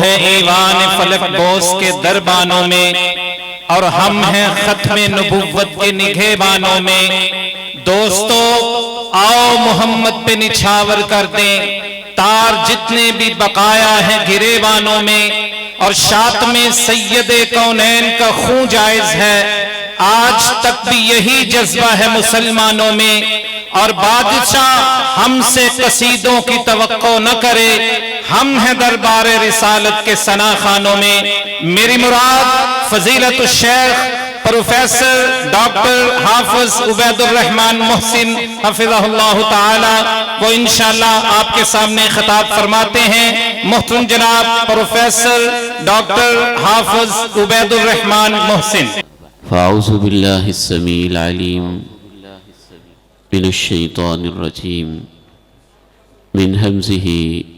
ہیں ایوان فلک بوس کے دربانوں میں، اور ہم ہیں ختم نبوت کے نگہبانوں میں۔ دوستو آؤ محمد پہ نچھاور کر دیں، تار جتنے بھی بقایا ہیں گریبانوں میں، اور شاتم سید کونین کا خون جائز ہے، آج تک بھی یہی جذبہ ہے مسلمانوں میں۔ اور بادشاہ ہم سے قصیدوں کی توقع نہ کرے، ہم ہیں دربار رسالت کے ثنا خانوں میں۔ میری مراد فضیلت الشیخ پروفیسر ڈاکٹر حافظ عبید الرحمن محسن حفظہ اللہ تعالی، وہ انشاءاللہ آپ کے سامنے خطاب فرماتے ہیں۔ محترم جناب پروفیسر ڈاکٹر حافظ عبید الرحمن محسن۔ فاعوذ باللہ السمیع العلیم من الشیطان الرجیم من ہمزہ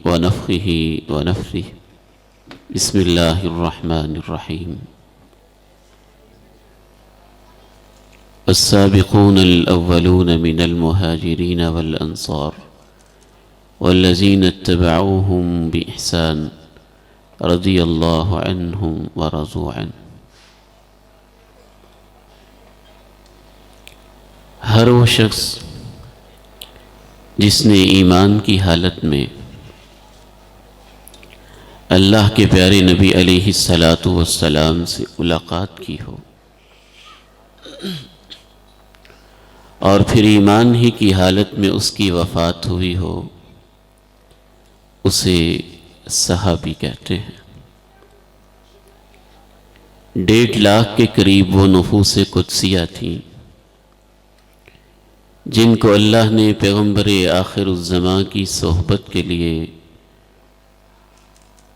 ونفخہ ونفثہ بسم اللہ الرحمن الرحیم۔ السابقون الأولون من المهاجرين والأنصار والذين اتبعوهم بإحسان رضي الله عنهم ورضوا عنه۔ ہر وہ شخص جس نے ایمان کی حالت میں اللہ کے پیارے نبی علیہ السلام سے ملاقات کی ہو، اور پھر ایمان ہی کی حالت میں اس کی وفات ہوئی ہو، اسے صحابی کہتے ہیں۔ 1.5 لاکھ کے قریب وہ نفوس قدسیہ تھیں جن کو اللہ نے پیغمبر آخر الزمان کی صحبت کے لیے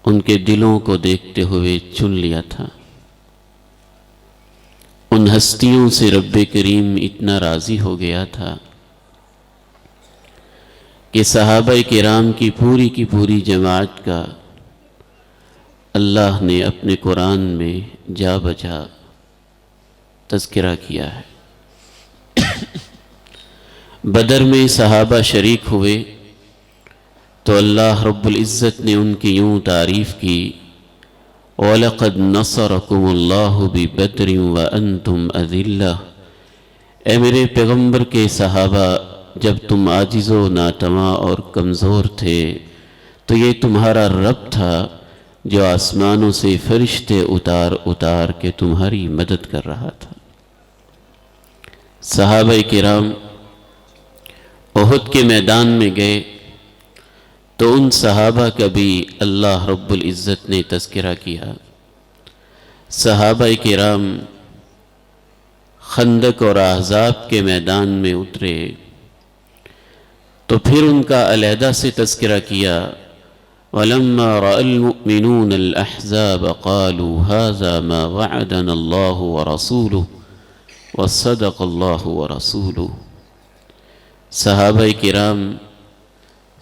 ان کے دلوں کو دیکھتے ہوئے چن لیا تھا۔ ان ہستیوں سے رب کریم اتنا راضی ہو گیا تھا کہ صحابہ کرام کی پوری جماعت کا اللہ نے اپنے قرآن میں جا بجا تذکرہ کیا ہے۔ بدر میں صحابہ شریک ہوئے تو اللہ رب العزت نے ان کی یوں تعریف کی، وَلَقَدْ نَصَرَكُمُ اللَّهُ بِبَدْرٍ وَأَنْتُمْ أَذِلَّةٌ۔ اے میرے پیغمبر کے صحابہ، جب تم عاجز و ناتواں اور کمزور تھے تو یہ تمہارا رب تھا جو آسمانوں سے فرشتے اتار کے تمہاری مدد کر رہا تھا۔ صحابہ کرام احد کے میدان میں گئے تو ان صحابہ کا بھی اللہ رب العزت نے تذکرہ کیا۔ صحابہ کرام خندق اور احزاب کے میدان میں اترے تو پھر ان کا علیحدہ سے تذکرہ کیا۔ وَلَمَّا رَأَى الْمُؤْمِنُونَ الْأَحْزَابَ قَالُوا هَذَا مَا وَعَدَنَا اللَّهُ وَرَسُولُهُ وَصَدَقَ اللَّهُ وَرَسُولُهُ۔ صحابہ کرام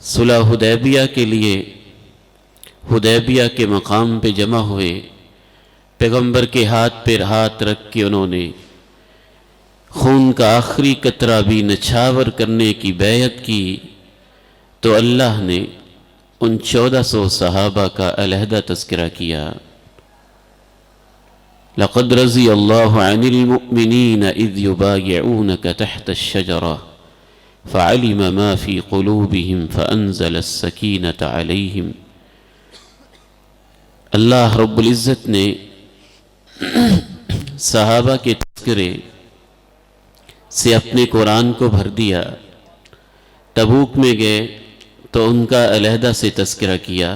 صلح حدیبیہ کے لیے حدیبیہ کے مقام پہ جمع ہوئے، پیغمبر کے ہاتھ پہ ہاتھ رکھ کے انہوں نے خون کا آخری قطرہ بھی نچھاور کرنے کی بیعت کی، تو اللہ نے ان 1400 صحابہ کا علیحدہ تذکرہ کیا۔ لَقَدْ رَضِيَ اللَّهُ عَنِ الْمُؤْمِنِينَ إِذْ يُبَايِعُونَكَ تَحْتَ الشَّجَرَةِ فَعَلِمَ مَا فِي قُلُوبِهِمْ فَأَنزَلَ السَّكِينَةَ عَلَيْهِمْ۔ اللہ رب العزت نے صحابہ کے تذکرے سے اپنے قرآن کو بھر دیا۔ تبوک میں گئے تو ان کا علیحدہ سے تذکرہ کیا۔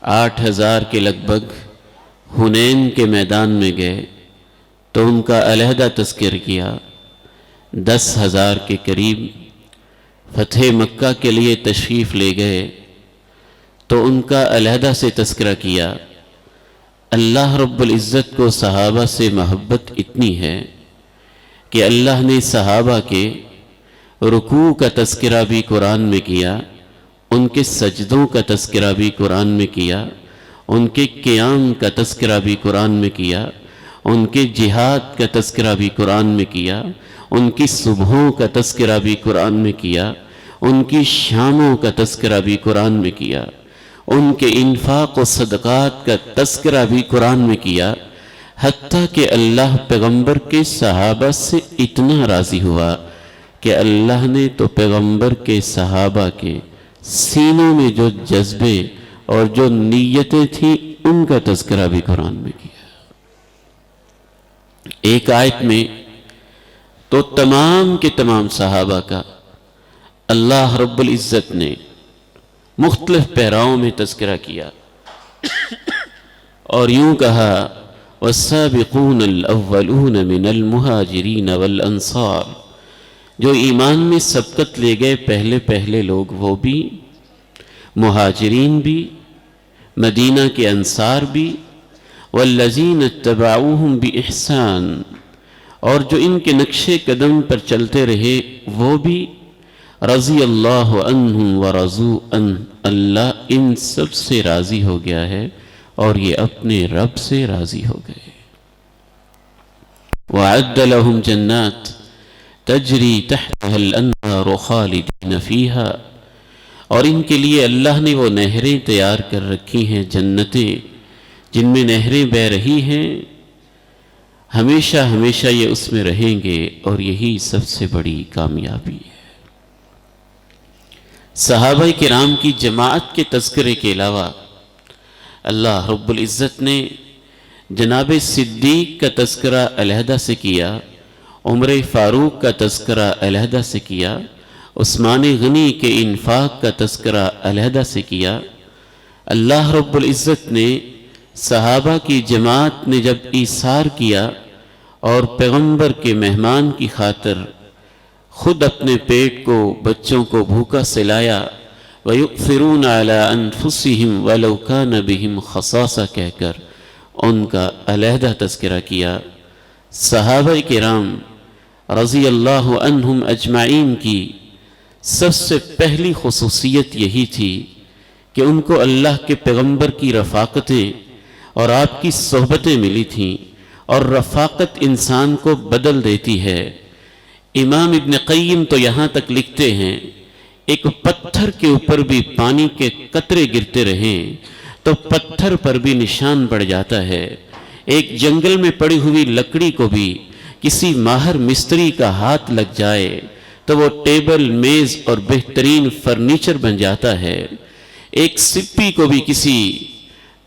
8000 کے لگ بھگ حنین کے میدان میں گئے تو ان کا علیحدہ تذکرہ کیا۔ 10,000 کے قریب فتح مکہ کے لیے تشریف لے گئے تو ان کا علیحدہ سے تذکرہ کیا۔ اللہ رب العزت کو صحابہ سے محبت اتنی ہے کہ اللہ نے صحابہ کے رکوع کا تذکرہ بھی قرآن میں کیا، ان کے سجدوں کا تذکرہ بھی قرآن میں کیا، ان کے قیام کا تذکرہ بھی قرآن میں کیا، ان کے جہاد کا تذکرہ بھی قرآن میں کیا، ان کی صبحوں کا تذکرہ بھی قرآن میں کیا، ان کی شاموں کا تذکرہ بھی قرآن میں کیا، ان کے انفاق و صدقات کا تذکرہ بھی قرآن میں کیا، حتیٰ کہ اللہ پیغمبر کے صحابہ سے اتنا راضی ہوا کہ اللہ نے تو پیغمبر کے صحابہ کے سینوں میں جو جذبے اور جو نیتیں تھیں ان کا تذکرہ بھی قرآن میں کیا۔ ایک آیت میں تو تمام کے تمام صحابہ کا اللہ رب العزت نے مختلف پیراؤں میں تذکرہ کیا اور یوں کہا والسابقون الاولون من المہاجرین والانصار، جو ایمان میں سبقت لے گئے پہلے لوگ وہ بھی، مہاجرین بھی، مدینہ کے انصار بھی، والذین اتبعوہم بإحسان، اور جو ان کے نقش قدم پر چلتے رہے وہ بھی، رضی اللہ عنہم ورضوا عنہ، اللہ ان سب سے راضی ہو گیا ہے اور یہ اپنے رب سے راضی ہو گئے۔ وَأَعَدَّ لَهُمْ جَنَّاتٍ تَجْرِي تَحْتَهَا الْأَنْهَارُ خَالِدِينَ فِيهَا، اور ان کے لیے اللہ نے وہ نہریں تیار کر رکھی ہیں، جنتیں جن میں نہریں بہہ رہی ہیں، ہمیشہ ہمیشہ یہ اس میں رہیں گے، اور یہی سب سے بڑی کامیابی ہے۔ صحابہ کرام کی جماعت کے تذکرے کے علاوہ اللہ رب العزت نے جناب صدیق کا تذکرہ علیحدہ سے کیا، عمر فاروق کا تذکرہ علیحدہ سے کیا، عثمان غنی کے انفاق کا تذکرہ علیحدہ سے کیا۔ اللہ رب العزت نے صحابہ کی جماعت نے جب ایثار کیا اور پیغمبر کے مہمان کی خاطر خود اپنے پیٹ کو، بچوں کو بھوکا سلایا، وَيُؤْثِرُونَ عَلَىٰ أَنفُسِهِمْ وَلَوْ كَانَ بِهِمْ خَصَاصَةٌ کہہ کر ان کا علیحدہ تذکرہ کیا۔ صحابہ کرام رضی اللہ عنہم اجمعین کی سب سے پہلی خصوصیت یہی تھی کہ ان کو اللہ کے پیغمبر کی رفاقتیں اور آپ کی صحبتیں ملی تھیں، اور رفاقت انسان کو بدل دیتی ہے۔ امام ابن قیم تو یہاں تک لکھتے ہیں ایک پتھر کے اوپر بھی پانی کے قطرے گرتے رہیں تو پتھر پر بھی نشان پڑ جاتا ہے، ایک جنگل میں پڑی ہوئی لکڑی کو بھی کسی ماہر مستری کا ہاتھ لگ جائے تو وہ ٹیبل، میز اور بہترین فرنیچر بن جاتا ہے، ایک سپی کو بھی کسی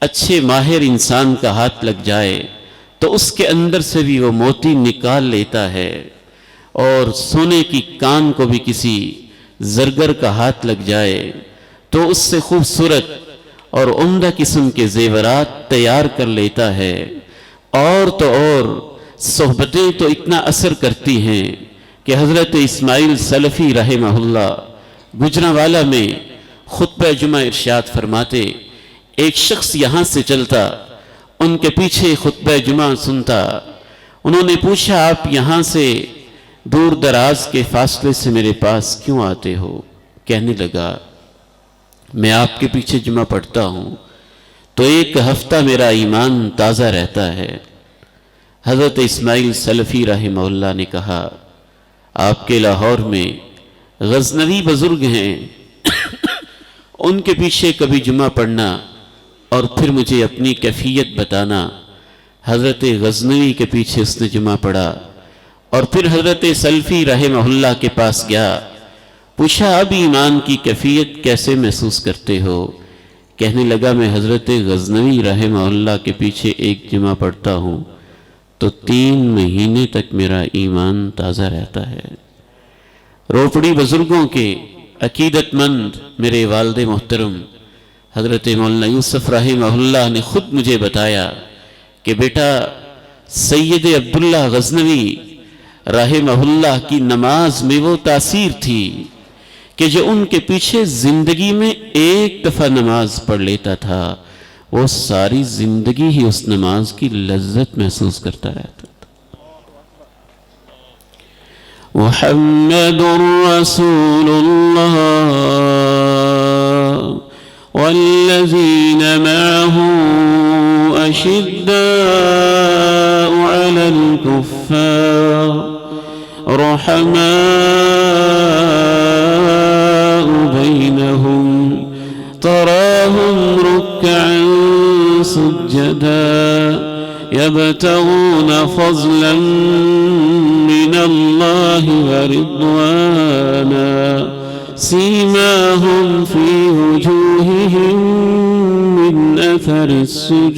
اچھے ماہر انسان کا ہاتھ لگ جائے تو اس کے اندر سے بھی وہ موتی نکال لیتا ہے، اور سونے کی کان کو بھی کسی زرگر کا ہاتھ لگ جائے تو اس سے خوبصورت اور عمدہ قسم کے زیورات تیار کر لیتا ہے۔ اور تو اور صحبتیں تو اتنا اثر کرتی ہیں کہ حضرت اسماعیل سلفی رحمہ اللہ گجرانوالہ میں خطبہ جمعہ ارشاد فرماتے، ایک شخص یہاں سے چلتا، ان کے پیچھے خطبہ جمعہ سنتا، انہوں نے پوچھا آپ یہاں سے دور دراز کے فاصلے سے میرے پاس کیوں آتے ہو؟ کہنے لگا میں آپ کے پیچھے جمعہ پڑھتا ہوں تو ایک ہفتہ میرا ایمان تازہ رہتا ہے۔ حضرت اسماعیل سلفی رحمہ اللہ نے کہا آپ کے لاہور میں غزنوی بزرگ ہیں، ان کے پیچھے کبھی جمعہ پڑھنا اور پھر مجھے اپنی کیفیت بتانا۔ حضرت غزنوی کے پیچھے اس نے جمعہ پڑھا اور پھر حضرت سلفی رحمہ اللہ کے پاس گیا، پوچھا اب ایمان کی کیفیت کیسے محسوس کرتے ہو؟ کہنے لگا میں حضرت غزنوی رحمہ اللہ کے پیچھے ایک جمعہ پڑھتا ہوں تو 3 مہینے تک میرا ایمان تازہ رہتا ہے۔ روپڑی بزرگوں کے عقیدت مند میرے والد محترم حضرت مولانا یوسف رحمہ اللہ نے خود مجھے بتایا کہ بیٹا سید عبداللہ غزنوی رحمہ اللہ کی نماز میں وہ تاثیر تھی کہ جو ان کے پیچھے زندگی میں ایک دفعہ نماز پڑھ لیتا تھا وہ ساری زندگی ہی اس نماز کی لذت محسوس کرتا رہتا تھا۔ محمد رسول اللہ والذین معه اشداء علی الکفار رحماء بینہم تراہم سجدا يبتغون فضلا من الله ورضوانا سيماهم في وجوههم من أثر السجود.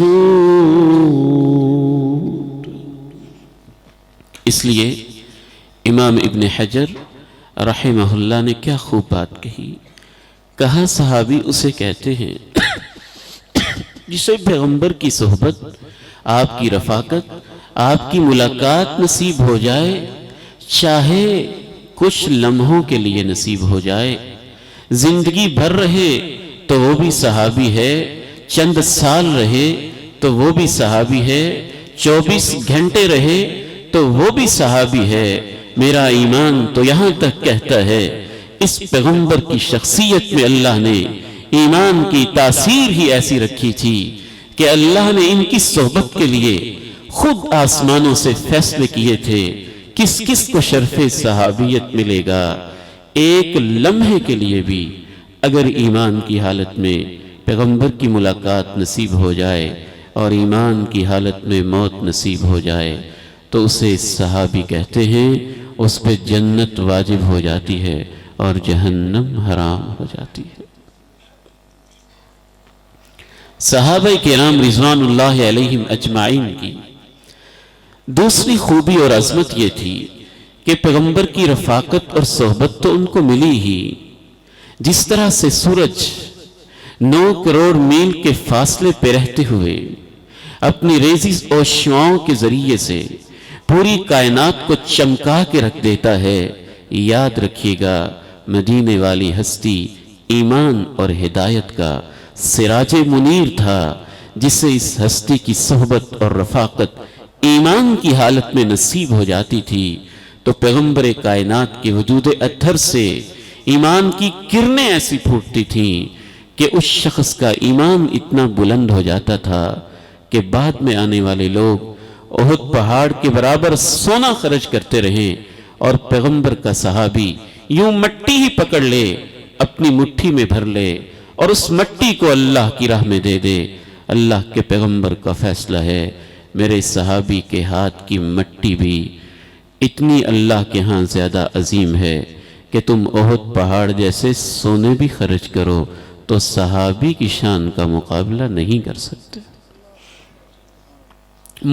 اس لیے امام ابن حجر رحمہ اللہ نے کیا خوب بات کہی. کہا صحابی اسے کہتے ہیں جسے پیغمبر کی صحبت، آپ کی رفاقت، آپ کی ملاقات نصیب ہو جائے، چاہے کچھ لمحوں کے لیے نصیب ہو جائے، زندگی بھر رہے تو وہ بھی صحابی ہے، چند سال رہے تو وہ بھی صحابی ہے، 24 گھنٹے رہے تو وہ بھی صحابی ہے. میرا ایمان تو یہاں تک کہتا ہے اس پیغمبر کی شخصیت میں اللہ نے ایمان کی تاثیر ہی ایسی رکھی تھی کہ اللہ نے ان کی صحبت کے لیے خود آسمانوں سے فیصلے کیے تھے کس کس کو شرف صحابیت ملے گا. ایک لمحے کے لیے بھی اگر ایمان کی حالت میں پیغمبر کی ملاقات نصیب ہو جائے اور ایمان کی حالت میں موت نصیب ہو جائے تو اسے صحابی کہتے ہیں. اس پہ جنت واجب ہو جاتی ہے اور جہنم حرام ہو جاتی ہے. صحابہ کرام رضوان اللہ علیہم اجمعین کی دوسری خوبی اور عظمت یہ تھی کہ پیغمبر کی رفاقت اور صحبت تو ان کو ملی ہی. جس طرح سے سورج 9 کروڑ میل کے فاصلے پہ رہتے ہوئے اپنی ریزی اور شعاؤں کے ذریعے سے پوری کائنات کو چمکا کے رکھ دیتا ہے. یاد رکھیے گا مدینے والی ہستی ایمان اور ہدایت کا سراج منیر تھا، جسے اس ہستی کی صحبت اور رفاقت ایمان کی حالت میں نصیب ہو جاتی تھی تو پیغمبر کائنات کے وجود اطہر سے ایمان کی کرنیں ایسی پھوٹتی تھیں کہ اس شخص کا ایمان اتنا بلند ہو جاتا تھا کہ بعد میں آنے والے لوگ احد پہاڑ کے برابر سونا خرچ کرتے رہیں اور پیغمبر کا صحابی یوں مٹی ہی پکڑ لے، اپنی مٹھی میں بھر لے اور اس مٹی کو اللہ کی راہ میں دے دے. اللہ کے پیغمبر کا فیصلہ ہے میرے صحابی کے ہاتھ کی مٹی بھی اتنی اللہ کے ہاں زیادہ عظیم ہے کہ تم احد پہاڑ جیسے سونے بھی خرچ کرو تو صحابی کی شان کا مقابلہ نہیں کر سکتے.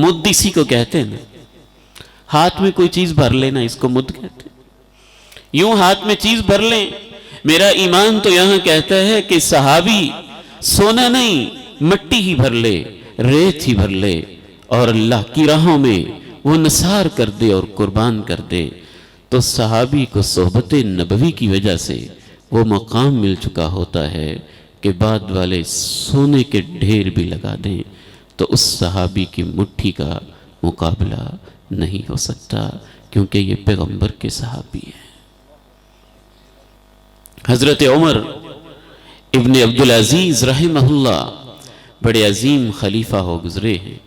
مد اسی کو کہتے ہیں نا، ہاتھ میں کوئی چیز بھر لینا، اس کو مد کہتے ہیں. یوں ہاتھ میں چیز بھر لیں. میرا ایمان تو یہاں کہتا ہے کہ صحابی سونا نہیں مٹی ہی بھر لے، ریت ہی بھر لے اور اللہ کی راہوں میں وہ نثار کر دے اور قربان کر دے تو صحابی کو صحبت نبوی کی وجہ سے وہ مقام مل چکا ہوتا ہے کہ بعد والے سونے کے ڈھیر بھی لگا دیں تو اس صحابی کی مٹھی کا مقابلہ نہیں ہو سکتا، کیونکہ یہ پیغمبر کے صحابی ہیں. حضرت عمر ابن عبدالعزیز رحمہ اللہ بڑے عظیم خلیفہ ہو گزرے ہیں.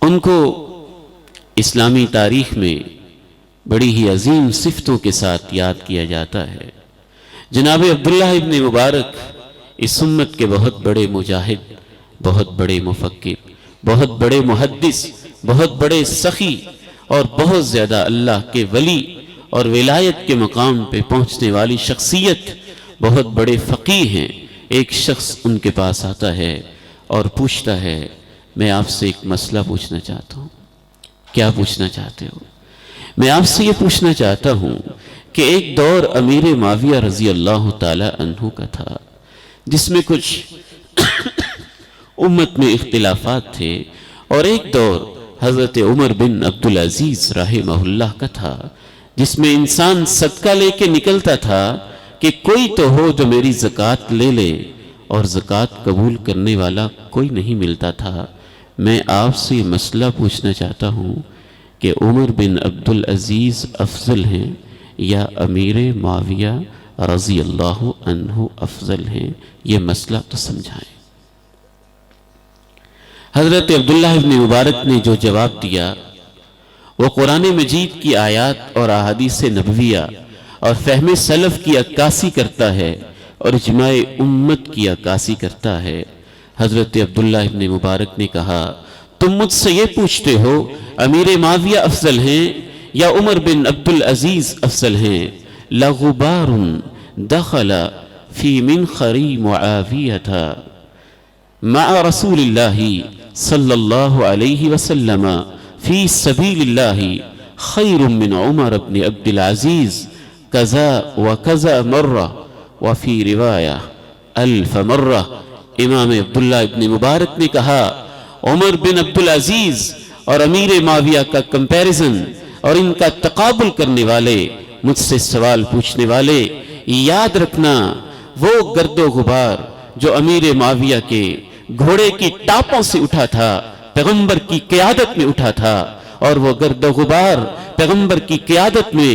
ان کو اسلامی تاریخ میں بڑی ہی عظیم صفتوں کے ساتھ یاد کیا جاتا ہے. جناب عبداللہ ابن مبارک اس امت کے بہت بڑے مجاہد، بہت بڑے مفکر، بہت بڑے محدث، بہت بڑے سخی اور بہت زیادہ اللہ کے ولی اور ولایت کے مقام پہ پہنچنے والی شخصیت، بہت بڑے فقیہ ہیں. ایک شخص ان کے پاس آتا ہے اور پوچھتا ہے میں آپ سے ایک مسئلہ پوچھنا چاہتا ہوں. کیا پوچھنا چاہتے ہو؟ میں آپ سے یہ پوچھنا چاہتا ہوں کہ ایک دور امیر معاویہ رضی اللہ تعالی عنہ کا تھا جس میں کچھ امت میں اختلافات تھے، اور ایک دور حضرت عمر بن عبدالعزیز رحمہ اللہ کا تھا جس میں انسان صدقہ لے کے نکلتا تھا کہ کوئی تو ہو جو میری زکوٰۃ لے لے، اور زکوٰۃ قبول کرنے والا کوئی نہیں ملتا تھا. میں آپ سے یہ مسئلہ پوچھنا چاہتا ہوں کہ عمر بن عبدالعزیز افضل ہیں یا امیر معاویہ رضی اللہ عنہ افضل ہیں؟ یہ مسئلہ تو سمجھائیں. حضرت عبداللہ ابن مبارک نے جو جواب دیا وہ قرآن مجید کی آیات اور احادیث نبویہ اور فہم سلف کی عکاسی کرتا ہے اور اجماع امت کی عکاسی کرتا ہے. حضرت عبداللہ ابن مبارک نے کہا تم مجھ سے یہ پوچھتے ہو امیر معاویہ افضل ہیں یا عمر بن عبد العزیز افضل ہیں؟ لغبار دخل فی منخری معاویہ مع رسول اللہ صلی اللہ علیہ وسلم فی سبیل اللہ خیر من عمر بن عبد العزیز کذا وکذا مرہ وفی روایہ الف مرہ۔ امام عبداللہ ابن مبارک نے کہا عمر بن عبد العزیز اور امیر معاویہ کا کمپیریزن اور ان کا تقابل کرنے والے، مجھ سے سوال پوچھنے والے، یاد رکھنا وہ گرد و غبار جو امیر معاویہ کے گھوڑے کی ٹاپوں سے اٹھا تھا، پیغمبر کی قیادت میں اٹھا تھا، اور وہ گرد و غبار پیغمبر کی قیادت میں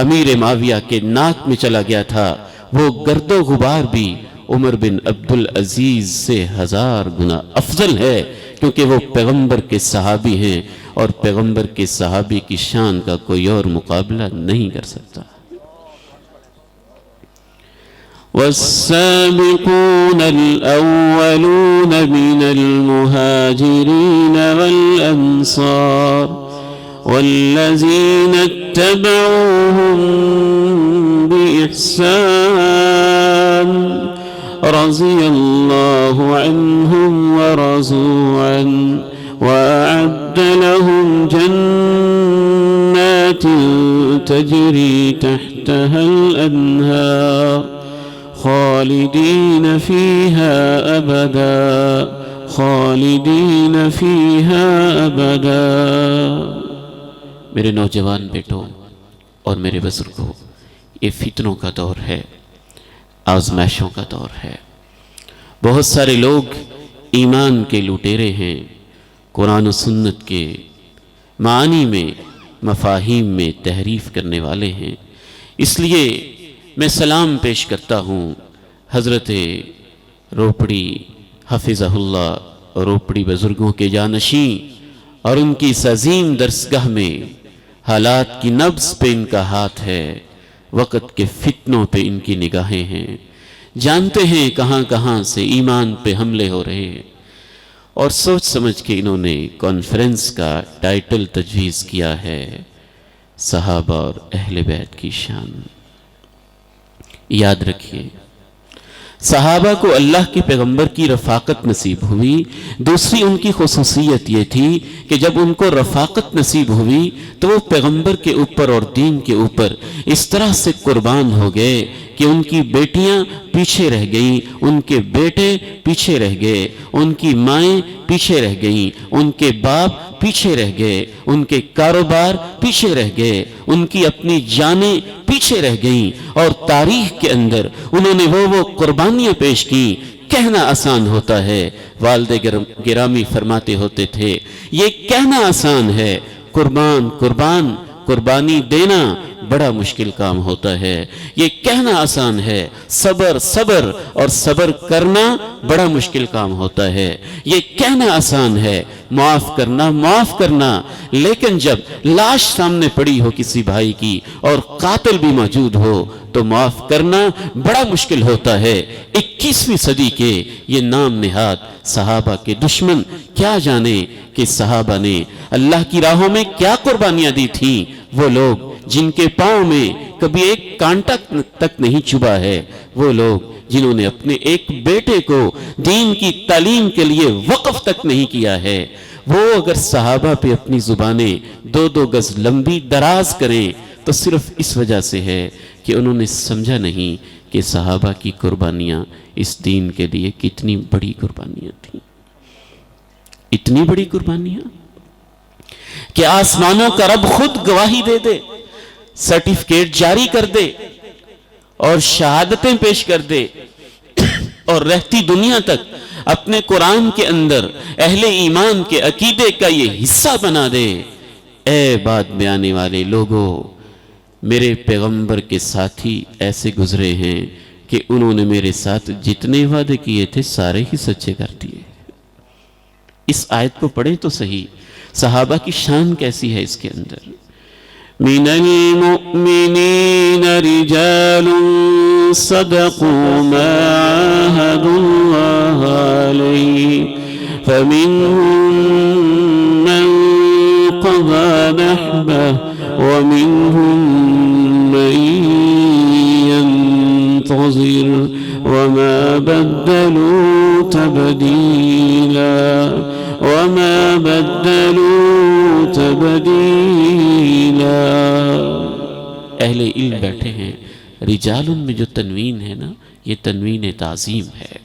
امیر معاویہ کے ناک میں چلا گیا تھا، وہ گرد و غبار بھی عمر بن عبد العزیز سے 1000 گنا افضل ہے، کیونکہ وہ پیغمبر کے صحابی ہیں اور پیغمبر کے صحابی کی شان کا کوئی اور مقابلہ نہیں کر سکتا۔ والسابقون الأولون من المهاجرين والأنصار والذين اتبعوهم بإحسان رضي الله عنهم ورضوا عنه وأعد لهم جنات تجري تحتها الأنهار خالدين فيها أبدا خالدين فيها أبدا۔ میرے نوجوان بیٹوں اور میرے بزرگوں، یہ فتنوں کا دور ہے، آزمائشوں کا دور ہے۔ بہت سارے لوگ ایمان کے لٹیرے ہیں، قرآن و سنت کے معانی میں، مفاہیم میں تحریف کرنے والے ہیں۔ اس لیے میں سلام پیش کرتا ہوں حضرت روپڑی حفظہ اللہ روپڑی بزرگوں کے جانشین اور ان کی اس عظیم درسگاہ میں۔ حالات کی نبض پہ ان کا ہاتھ ہے، وقت کے فتنوں پہ ان کی نگاہیں ہیں، جانتے ہیں کہاں کہاں سے ایمان پہ حملے ہو رہے ہیں، اور سوچ سمجھ کے انہوں نے کانفرنس کا ٹائٹل تجویز کیا ہے صحابہ اور اہل بیت کی شان۔ یاد رکھیے صحابہ کو اللہ کے پیغمبر کی رفاقت نصیب ہوئی، دوسری ان کی خصوصیت یہ تھی کہ جب ان کو رفاقت نصیب ہوئی تو وہ پیغمبر کے اوپر اور دین کے اوپر اس طرح سے قربان ہو گئے کہ ان کی بیٹیاں پیچھے رہ گئیں، ان کے بیٹے پیچھے رہ گئے، ان کی مائیں پیچھے رہ گئیں، ان کے باپ پیچھے رہ گئے، ان کے کاروبار پیچھے رہ گئے، ان کی اپنی جانیں پیچھے رہ گئیں، اور تاریخ کے اندر انہوں نے وہ قربانیاں پیش کی۔ کہنا آسان ہوتا ہے، والد گرامی فرماتے ہوتے تھے یہ کہنا آسان ہے، قربانی دینا بڑا مشکل کام ہوتا ہے۔ یہ کہنا آسان ہے، صبر اور صبر کرنا بڑا مشکل کام ہوتا ہے۔ یہ کہنا آسان ہے، معاف کرنا، لیکن جب لاش سامنے پڑی ہو کسی بھائی کی اور قاتل بھی موجود ہو تو معاف کرنا بڑا مشکل ہوتا ہے۔ 21ویں صدی کے یہ نام نہاد صحابہ کے دشمن کیا جانے کہ صحابہ نے اللہ کی راہوں میں کیا قربانیاں دی تھیں۔ وہ لوگ جن کے پاؤں میں کبھی ایک کانٹا تک نہیں چبھا ہے، وہ لوگ جنہوں نے اپنے ایک بیٹے کو دین کی تعلیم کے لیے وقف تک نہیں کیا ہے، وہ اگر صحابہ پہ اپنی زبانیں 2 گز لمبی دراز کریں تو صرف اس وجہ سے ہے کہ انہوں نے سمجھا نہیں کہ صحابہ کی قربانیاں اس دین کے لیے کتنی بڑی قربانیاں تھیں۔ اتنی بڑی قربانیاں کہ آسمانوں کا رب خود گواہی دے دے، سرٹیفکیٹ جاری کر دے اور شہادتیں پیش کر دے، اور رہتی دنیا تک اپنے قرآن کے اندر اہل ایمان کے عقیدے کا یہ حصہ بنا دے۔ اے بات بیانے والے لوگوں، میرے پیغمبر کے ساتھی ایسے گزرے ہیں کہ انہوں نے میرے ساتھ جتنے وعدے کیے تھے سارے ہی سچے کر دیے۔ اس آیت کو پڑھیں تو صحیح، صحابہ کی شان کیسی ہے اس کے اندر۔ من المؤمنين رجال صدقوا ما عاهدوا الله عليه فمنهم من قضى نحبه ومنهم من ينتظر وما بدلوا تبديلا وما بدلوا تبديلا. اہل علم بیٹھے ہیں. رجال میں جو تنوین ہے نا یہ تنوین تعظیم ہے.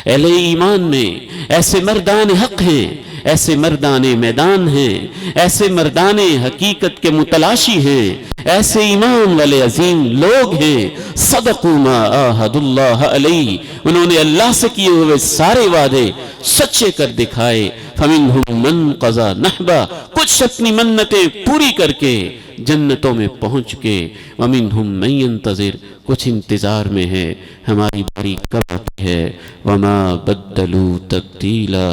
اہل ایمان میں ایسے مردان حق ہیں، ایسے مردان میدان ہیں، ایسے مردان حقیقت کے متلاشی ہیں، ایسے ایمان والے عظیم لوگ ہیں. صدقوا ما عاہد اللہ علیہ، انہوں نے اللہ سے کیے ہوئے سارے وعدے سچے کر دکھائے. فمنہم من قضا نحبہ، کچھ اپنی منتیں پوری کر کے جنتوں میں پہنچ کے. ومنہم من ینتظر، کچھ انتظار میں ہے ہماری باری کب آتی ہے. وما بدلوا تبدیلا،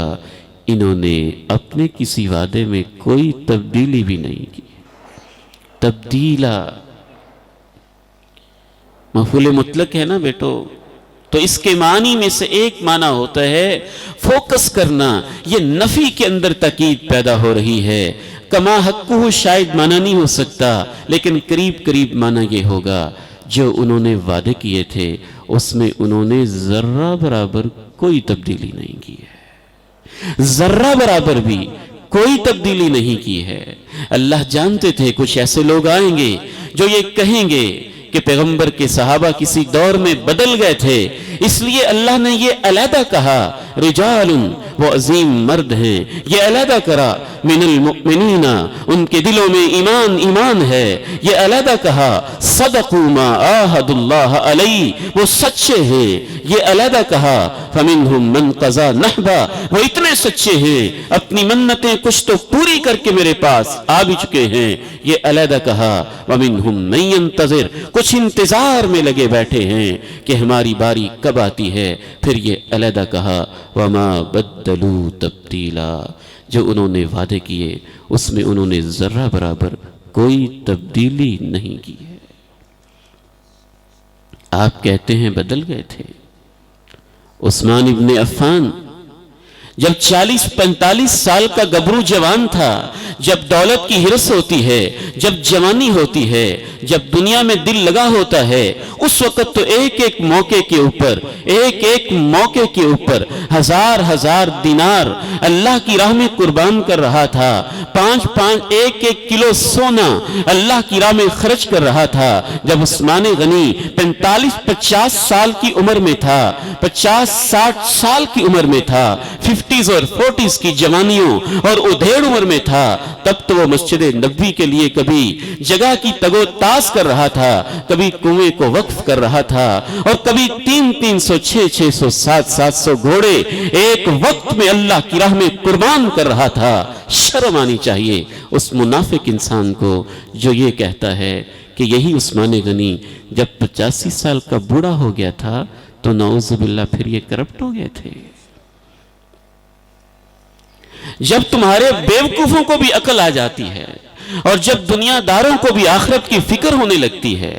انہوں نے اپنے کسی وعدے میں کوئی تبدیلی بھی نہیں کی. تبدیلا مفعول مطلق ہے نا بیٹو، تو اس کے معنی میں سے ایک معنی ہوتا ہے فوکس کرنا. یہ نفی کے اندر تاکید پیدا ہو رہی ہے. کما حقہ شاید معنی نہیں ہو سکتا، لیکن قریب قریب معنی یہ ہوگا جو انہوں نے وعدے کیے تھے اس میں انہوں نے ذرہ برابر کوئی تبدیلی نہیں کی ہے. ذرہ برابر بھی کوئی تبدیلی نہیں کی ہے. اللہ جانتے تھے کچھ ایسے لوگ آئیں گے جو یہ کہیں گے کہ پیغمبر کے صحابہ کسی دور میں بدل گئے تھے، اس لیے اللہ نے یہ علیحدہ کہا رجال، وہ عظیم مرد ہیں. یہ علیحدہ کرا من المؤمنین، ان کے دلوں میں ایمان ہے. یہ علیحدہ کہا صدقوا ما عاہد اللہ علیہ، وہ سچے ہیں. یہ علیحدہ کہا فمنہم من قضا نحبہ، وہ اتنے سچے ہیں اپنی منتیں کچھ تو پوری کر کے میرے پاس آ بھی چکے ہیں. یہ علیحدہ کہا ومنہم من ینتظر، کچھ انتظار میں لگے بیٹھے ہیں کہ ہماری باری کب آتی ہے. پھر یہ علیحدہ کہا وما بدلوا تبدیلا، جو انہوں نے وعدے کیے اس میں انہوں نے ذرہ برابر کوئی تبدیلی نہیں کی ہے. آپ کہتے ہیں بدل گئے تھے. عثمان ابن عفان جب 40-45 سال کا گبرو جوان تھا، جب دولت کی ہرس ہوتی ہے، جب جوانی ہوتی ہے، جب دنیا میں دل لگا ہوتا ہے، اس وقت تو ایک ایک موقع کے اوپر ہزار دینار اللہ کی راہ میں قربان کر رہا تھا. 5-5 ایک کلو سونا اللہ کی راہ میں خرچ کر رہا تھا. جب عثمان غنی 45-50 سال کی عمر میں تھا، 50-60 سال کی عمر میں تھا، 50s اور 40s کی جوانیوں اور ادھیڑ عمر میں تھا، تب تو وہ مسجد نبوی کے لیے کبھی جگہ کی تگو تاس کر رہا تھا، کبھی کنویں کو وقف کر رہا تھا، اور کبھی 300 600 700 گھوڑے ایک وقت میں اللہ کی راہ میں قربان کر رہا تھا. شرم آنی چاہیے اس منافق انسان کو جو یہ کہتا ہے کہ یہی عثمان غنی جب 85 سال کا بوڑھا ہو گیا تھا تو نعوذ باللہ پھر یہ کرپٹ ہو گئے تھے. جب تمہارے بیوقوفوں کو بھی عقل آ جاتی ہے اور جب دنیا داروں کو بھی آخرت کی فکر ہونے لگتی ہے،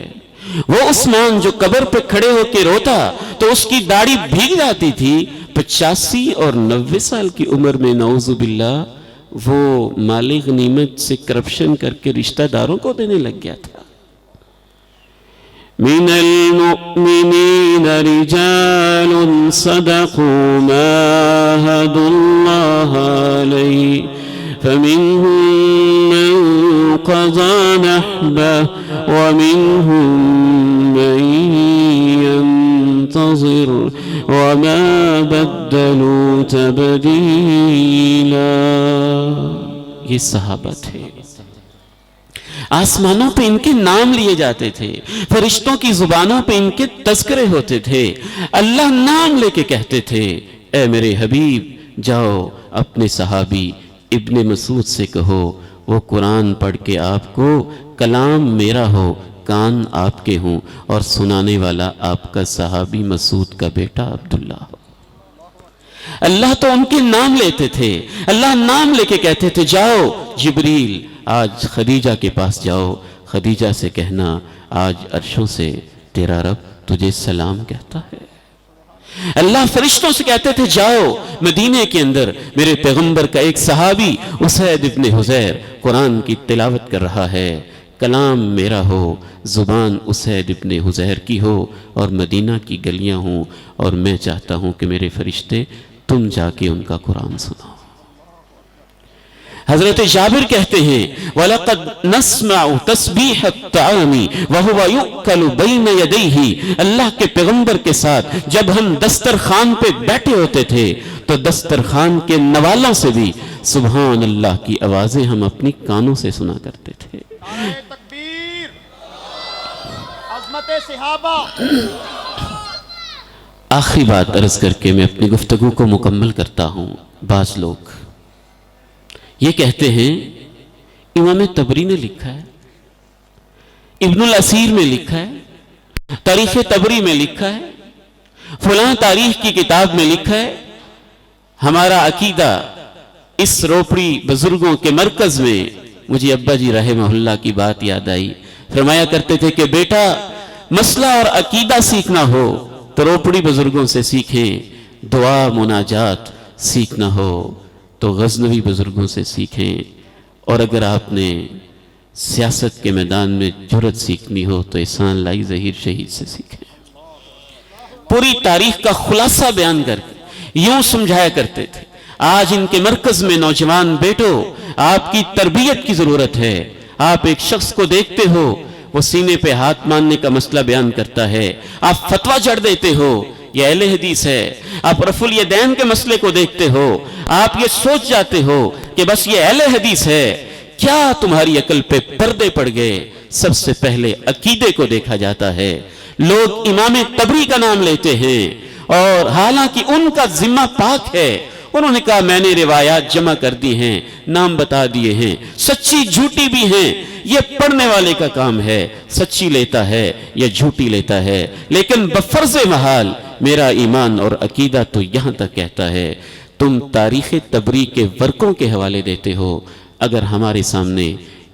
وہ عثمان جو قبر پہ کھڑے ہو کے روتا تو اس کی داڑھی بھیگ جاتی تھی. 85 اور 90 سال کی عمر میں نعوذ باللہ وہ مال غنیمت سے کرپشن کر کے رشتہ داروں کو دینے لگ گیا تھا. من المؤمنین رجال صدقوا ما عاهدوا الله عليه فمنهم من قضى نحبه ومنهم من ينتظر وما بدلوا تبديلا. یہ صحابہ تھے. آسمانوں پہ ان کے نام لیے جاتے تھے، فرشتوں کی زبانوں پہ ان کے تذکرے ہوتے تھے. اللہ نام لے کے کہتے تھے اے میرے حبیب جاؤ اپنے صحابی ابن مسعود سے کہو وہ قرآن پڑھ کے آپ کو کلام میرا ہو، کان آپ کے ہوں، اور سنانے والا آپ کا صحابی مسعود کا بیٹا عبداللہ ہو. اللہ تو ان کے نام لیتے تھے. اللہ نام لے کے کہتے تھے جاؤ جبریل آج خدیجہ کے پاس جاؤ، خدیجہ سے کہنا آج عرشوں سے تیرا رب تجھے سلام کہتا ہے۔ اللہ فرشتوں سے کہتے تھے جاؤ مدینے کے اندر میرے پیغمبر کا ایک صحابی اسید ابن حضیر قرآن کی تلاوت کر رہا ہے، کلام میرا ہو، زبان اسید ابن حضیر کی ہو اور مدینہ کی گلیاں ہوں، اور میں چاہتا ہوں کہ میرے فرشتے تم جا کے ان کا قرآن سناؤ۔ حضرت جابر کہتے ہیں وَلَقَدْ نَسْمَعُ تَسْبِيحَ الطَّعَامِ وَهُوَ يُؤْكَلُ بَيْنَ يَدَيْهِ، اللہ کے پیغمبر کے ساتھ جب ہم دسترخوان پہ بیٹھے ہوتے تھے تو دسترخوان کے نوالوں سے بھی سبحان اللہ کی آوازیں ہم اپنی کانوں سے سنا کرتے تھے۔ نعرہ تکبیر، عظمت صحابہ۔ آخری بات عرض کر کے میں اپنی گفتگو کو مکمل کرتا ہوں۔ بعض لوگ یہ کہتے ہیں امام تبری نے لکھا ہے، ابن الاسیر میں لکھا ہے، تاریخ تبری میں لکھا ہے، فلاں تاریخ کی کتاب میں لکھا ہے۔ ہمارا عقیدہ اس روپڑی بزرگوں کے مرکز میں، مجھے ابا جی رحمہ اللہ کی بات یاد آئی، فرمایا کرتے تھے کہ بیٹا مسئلہ اور عقیدہ سیکھنا ہو تو روپڑی بزرگوں سے سیکھیں، دعا مناجات سیکھنا ہو تو غزنوی بزرگوں سے سیکھیں، اور اگر آپ نے سیاست کے میدان میں جرأت سیکھنی ہو تو احسان لائی ظہیر شہید سے سیکھیں۔ پوری تاریخ کا خلاصہ بیان کر کے یوں سمجھایا کرتے تھے۔ آج ان کے مرکز میں نوجوان بیٹو آپ کی تربیت کی ضرورت ہے۔ آپ ایک شخص کو دیکھتے ہو وہ سینے پہ ہاتھ ماننے کا مسئلہ بیان کرتا ہے، آپ فتویٰ جڑ دیتے ہو یہ اہل حدیث ہے۔ آپ رفع الیدین کے مسئلے کو دیکھتے ہو، آپ یہ سوچ جاتے ہو کہ بس یہ اہل حدیث ہے۔ کیا تمہاری عقل پہ پردے پڑ گئے؟ سب سے پہلے عقیدے کو دیکھا جاتا ہے۔ لوگ امام تبری کا نام لیتے ہیں اور حالانکہ ان کا ذمہ پاک ہے، انہوں نے کہا میں نے روایات جمع کر دی ہیں، نام بتا دیے ہیں، سچی جھوٹی بھی ہیں، یہ پڑھنے والے کا کام ہے، سچی لیتا ہے یا جھوٹی لیتا ہے۔ لیکن بفرض محال میرا ایمان اور عقیدہ تو یہاں تک کہتا ہے۔ تم تاریخ تبری کے ورقوں کے حوالے دیتے ہو، اگر ہمارے سامنے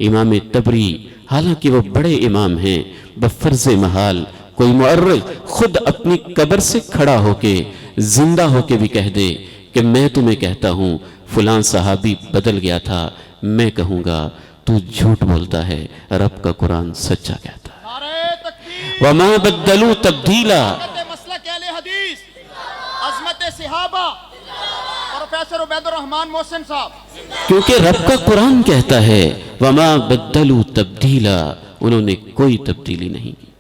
امام تبری، حالانکہ وہ بڑے امام ہیں، بفرض محال کوئی مؤرخ خود اپنی قبر سے کھڑا ہو کے زندہ ہو کے بھی کہہ دے کہ میں تمہیں کہتا ہوں فلاں صحابی بدل گیا تھا، میں کہوں گا تو جھوٹ بولتا ہے، رب کا قرآن سچا کہتا ہے۔ نعرہ تکبیر، وَمَا بَدَّلُوا تَبْدِيلًا، مسلک اہل حدیث، عظمت صحابہ، پروفیسر عبید الرحمن محسن صاحب۔ کیونکہ رب کا قرآن کہتا ہے وَمَا بَدَّلُوا تَبْدِيلًا، انہوں نے کوئی تبدیلی نہیں کی۔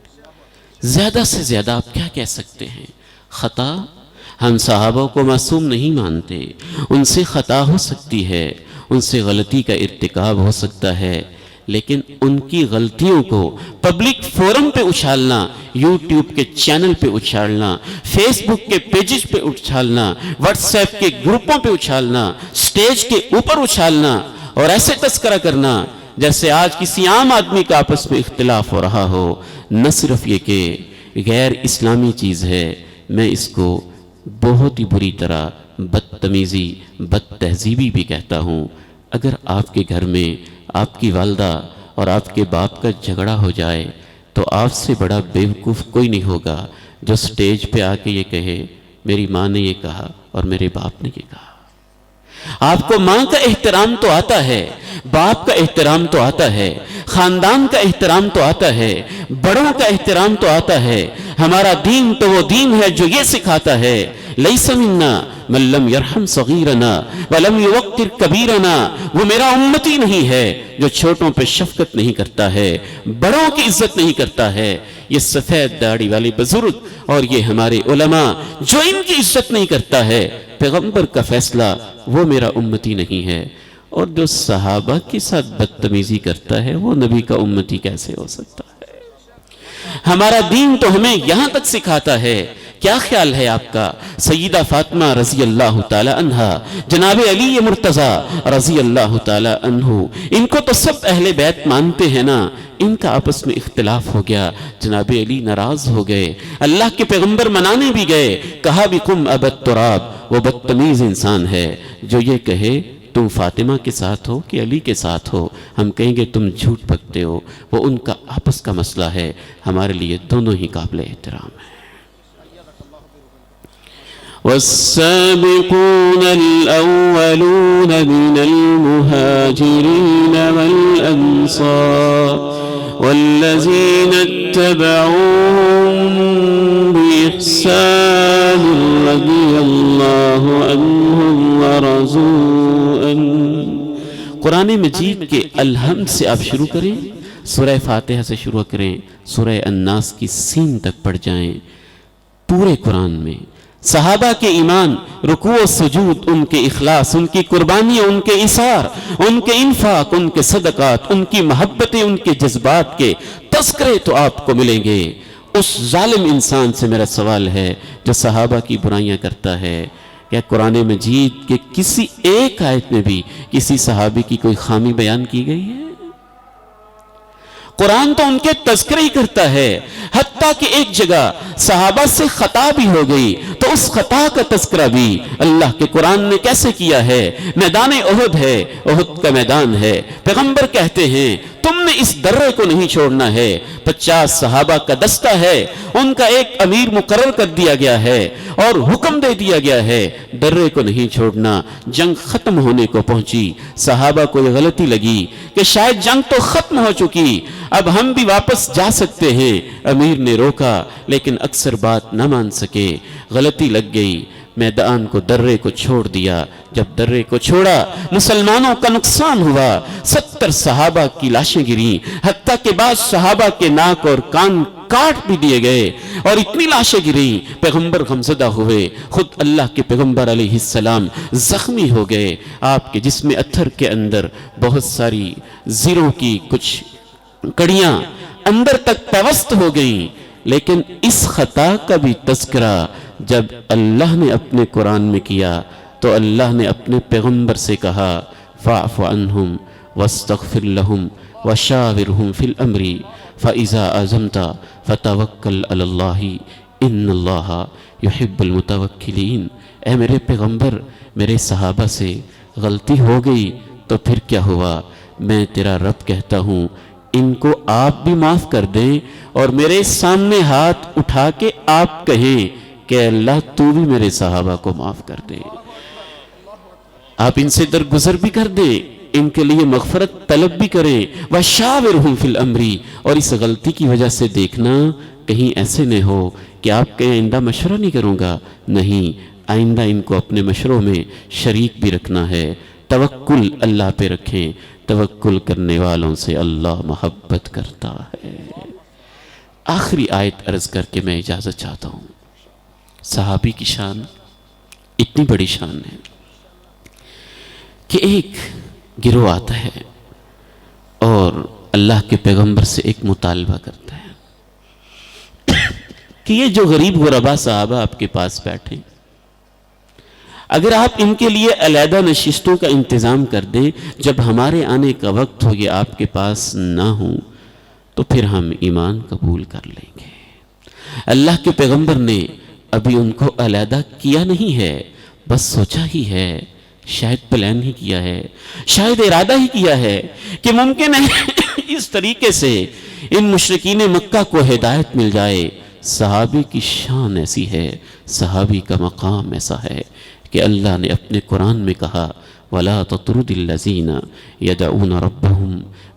زیادہ سے زیادہ آپ کیا کہہ سکتے ہیں؟ خطا، ہم صحابہ کو معصوم نہیں مانتے، ان سے خطا ہو سکتی ہے، ان سے غلطی کا ارتکاب ہو سکتا ہے، لیکن ان کی غلطیوں کو پبلک فورم پہ اچھالنا، یوٹیوب کے چینل پہ اچھالنا، فیس بک کے پیجز پہ اچھالنا، واٹس ایپ کے گروپوں پہ اچھالنا، سٹیج کے اوپر اچھالنا اور ایسے تذکرہ کرنا جیسے آج کسی عام آدمی کا آپس میں اختلاف ہو رہا ہو، نہ صرف یہ کہ غیر اسلامی چیز ہے، میں اس کو بہت ہی بری طرح بدتمیزی، بد تہذیبی بھی کہتا ہوں۔ اگر آپ کے گھر میں آپ کی والدہ اور آپ کے باپ کا جھگڑا ہو جائے تو آپ سے بڑا بیوقوف کوئی نہیں ہوگا جو سٹیج پہ آ کے یہ کہے میری ماں نے یہ کہا اور میرے باپ نے یہ کہا۔ آپ کو ماں کا احترام تو آتا ہے، باپ کا احترام تو آتا ہے، خاندان کا احترام تو آتا ہے، بڑوں کا احترام تو آتا ہے۔ ہمارا دین تو وہ دین ہے جو یہ سکھاتا ہے لیس منا من لم یرحم صغیرنا ولم یوقر کبیرنا، وہ میرا امتی نہیں ہے جو چھوٹوں پہ شفقت نہیں کرتا ہے، بڑوں کی عزت نہیں کرتا ہے۔ یہ سفید داڑھی والے بزرگ اور یہ ہمارے علماء جو ان کی عزت نہیں کرتا ہے، پیغمبر کا فیصلہ، وہ میرا امتی نہیں ہے۔ اور جو صحابہ کے ساتھ بدتمیزی کرتا ہے وہ نبی کا امتی کیسے ہو سکتا ہے؟ ہمارا دین تو ہمیں یہاں تک سکھاتا ہے۔ کیا خیال ہے آپ کا؟ سیدہ فاطمہ رضی اللہ تعالی عنہ، جناب علی مرتضیٰ رضی اللہ تعالی عنہ، ان کو تو سب اہل بیت مانتے ہیں نا، ان کا آپس میں اختلاف ہو گیا، جناب علی ناراض ہو گئے، اللہ کے پیغمبر منانے بھی گئے، کہا بھی کم ابت تراب، وہ بدتمیز انسان ہے جو یہ کہے تم فاطمہ کے ساتھ ہو کہ علی کے ساتھ ہو، ہم کہیں گے تم جھوٹ بکتے ہو، وہ ان کا آپس کا مسئلہ ہے، ہمارے لیے دونوں ہی قابل احترام ہیں۔ والسابقون الأولون من المهاجرين والأنصار والذين اتبعوهم بإحسان رضي الله عنهم ورضوا عنه۔ قرآن مجید کے الحمد سے آپ شروع کریں، سورہ فاتحہ سے شروع کریں، سورہ الناس کی سین تک پڑھ جائیں، پورے قرآن میں صحابہ کے ایمان، رکوع و سجود، ان کے اخلاص، ان کی قربانیاں، ان کے اثار، ان کے انفاق، ان کے صدقات، ان کی محبتیں، ان کے جذبات کے تذکرے تو آپ کو ملیں گے۔ اس ظالم انسان سے میرا سوال ہے جو صحابہ کی برائیاں کرتا ہے، کیا قرآن مجید کے کسی ایک آیت میں بھی کسی صحابی کی کوئی خامی بیان کی گئی ہے؟ قرآن تو ان کے تذکرے ہی کرتا ہے، حتیٰ کہ ایک جگہ صحابہ سے خطا بھی ہو گئی تو اس خطا کا تذکرہ بھی اللہ کے قرآن نے کیسے کیا ہے۔ میدان احد ہے، احد کا میدان ہے، پیغمبر کہتے ہیں تم نے اس درے کو نہیں چھوڑنا ہے، 50 صحابہ کا دستہ ہے، ان کا ایک امیر مقرر کر دیا گیا ہے اور حکم دے دیا گیا ہے درے کو نہیں چھوڑنا۔ جنگ ختم ہونے کو پہنچی، صحابہ کو یہ غلطی لگی کہ شاید جنگ تو ختم ہو چکی، اب ہم بھی واپس جا سکتے ہیں، امیر نے روکا لیکن اکثر بات نہ مان سکے، غلطی لگ گئی، میدان کو درے کو چھوڑ دیا۔ جب درے کو چھوڑا مسلمانوں کا نقصان ہوا، 70 صحابہ کی لاشیں گریں، حتیٰ کہ بعض صحابہ کے ناک اور کان کاٹ بھی دیے گئے اور اتنی لاشیں گریں، پیغمبر غمزدہ ہوئے، خود اللہ کے پیغمبر علیہ السلام زخمی ہو گئے، آپ کے جسم اتھر کے اندر بہت ساری زیروں کی کچھ کڑیاں اندر تک پیوست ہو گئیں۔ لیکن اس خطا کا بھی تذکرہ جب اللہ نے اپنے قرآن میں کیا تو اللہ نے اپنے پیغمبر سے کہا فاعف عنہم واستغفر لہم وشاورہم فی الامر فاذا عزمت فتوکل علی اللہ ان اللہ یحب المتوکلین۔ اے میرے پیغمبر، میرے صحابہ سے غلطی ہو گئی تو پھر کیا ہوا، میں تیرا رب کہتا ہوں ان کو آپ بھی معاف کر دیں اور میرے سامنے ہاتھ اٹھا کے آپ کہیں کہ اللہ تو بھی میرے صحابہ کو معاف کر دے، آپ ان سے درگزر بھی کر دیں، ان کے لیے مغفرت طلب بھی کریں، وَشَاوِرْهُمْ فِي الْأَمْرِ۔ اور اس غلطی کی وجہ سے دیکھنا کہیں ایسے نہ ہو کہ آپ کہیں آئندہ مشورہ نہیں کروں گا، نہیں، آئندہ ان کو اپنے مشوروں میں شریک بھی رکھنا ہے۔ توکل اللہ پہ رکھیں، توکل کرنے والوں سے اللہ محبت کرتا ہے۔ آخری آیت عرض کر کے میں اجازت چاہتا ہوں۔ صحابی کی شان اتنی بڑی شان ہے کہ ایک گروہ آتا ہے اور اللہ کے پیغمبر سے ایک مطالبہ کرتا ہے کہ یہ جو غریب غربا صحابہ آپ کے پاس بیٹھے، اگر آپ ان کے لیے علیحدہ نشستوں کا انتظام کر دیں، جب ہمارے آنے کا وقت ہو یہ آپ کے پاس نہ ہوں تو پھر ہم ایمان قبول کر لیں گے۔ اللہ کے پیغمبر نے ابھی ان کو علیحدہ کیا نہیں ہے، بس سوچا ہی ہے، شاید پلان ہی کیا ہے، شاید ارادہ ہی کیا ہے کہ ممکن ہے اس طریقے سے ان مشرکین مکہ کو ہدایت مل جائے۔ صحابی کی شان ایسی ہے، صحابی کا مقام ایسا ہے کہ اللہ نے اپنے قرآن میں کہا وَلَا تَطْرُدِ الَّذِينَ يَدْعُونَ رَبَّهُمْ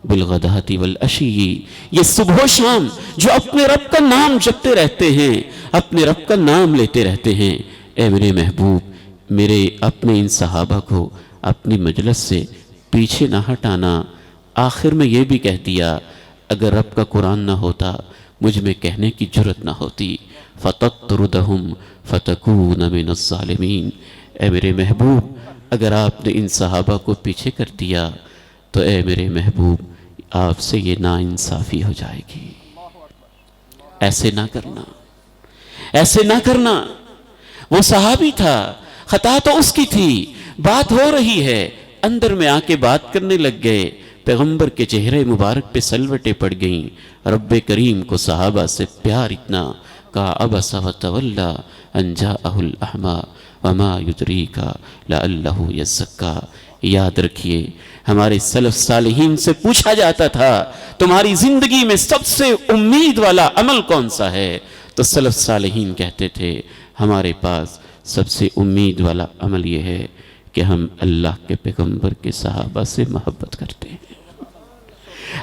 بِالْغَدَاةِ وَالْعَشِيِّ۔ یہ صبح و شام جو اپنے رب کا نام جپتے رہتے ہیں، اپنے رب کا نام لیتے رہتے ہیں، اے میرے محبوب، میرے اپنے ان صحابہ کو اپنی مجلس سے پیچھے نہ ہٹانا۔ آخر میں یہ بھی کہہ دیا اگر رب کا قرآن نہ ہوتا مجھ میں کہنے کی جرت نہ ہوتی فَتَطْرُدَهُمْ فَتَكُونَ مِنَ الظَّالِمِينَ۔ اے میرے محبوب، اگر آپ نے ان صحابہ کو پیچھے کر دیا تو اے میرے محبوب آپ سے یہ ناانصافی ہو جائے گی۔ ایسے نہ کرنا، ایسے نہ کرنا۔ وہ صحابی تھا، خطا تو اس کی تھی، بات ہو رہی ہے، اندر میں آ کے بات کرنے لگ گئے، پیغمبر کے چہرے مبارک پہ سلوٹیں پڑ گئیں۔ رب کریم کو صحابہ سے پیار اتنا کہا عبس وتولی ان جاءہ الاعمی وما یدریک لعلہ یزکی۔ یاد رکھیے ہمارے سلف صالحین سے پوچھا جاتا تھا تمہاری زندگی میں سب سے امید والا عمل کون سا ہے؟ تو سلف صالحین کہتے تھے ہمارے پاس سب سے امید والا عمل یہ ہے کہ ہم اللہ کے پیغمبر کے صحابہ سے محبت کرتے ہیں۔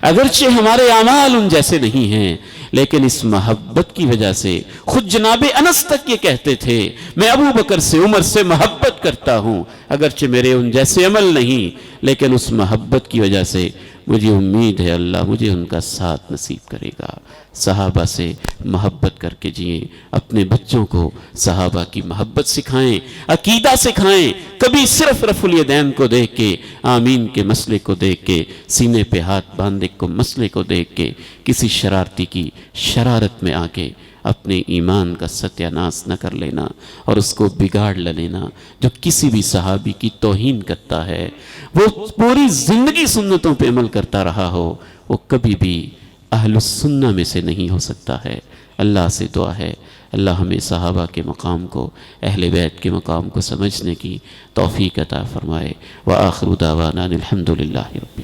اگرچہ ہمارے اعمال ان جیسے نہیں ہیں، لیکن اس محبت کی وجہ سے خود جناب انس تک یہ کہتے تھے میں ابو بکر سے عمر سے محبت کرتا ہوں، اگرچہ میرے ان جیسے عمل نہیں، لیکن اس محبت کی وجہ سے مجھے امید ہے اللہ مجھے ان کا ساتھ نصیب کرے گا۔ صحابہ سے محبت کر کے جئیں، اپنے بچوں کو صحابہ کی محبت سکھائیں، عقیدہ سکھائیں، کبھی صرف رفع الیدین کو دیکھ کے، آمین کے مسئلے کو دیکھ کے، سینے پہ ہاتھ باندھے کو مسئلے کو دیکھ کے کسی شرارتی کی شرارت میں آ کے اپنے ایمان کا ستیہ ناس نہ کر لینا اور اس کو بگاڑ لینا۔ جو کسی بھی صحابی کی توہین کرتا ہے، وہ پوری زندگی سنتوں پہ عمل کرتا رہا ہو، وہ کبھی بھی اہل السنہ میں سے نہیں ہو سکتا ہے۔ اللہ سے دعا ہے اللہ ہمیں صحابہ کے مقام کو، اہل بیت کے مقام کو سمجھنے کی توفیق عطا فرمائے۔ وآخر دعوانا الحمدللہ رب العالمین۔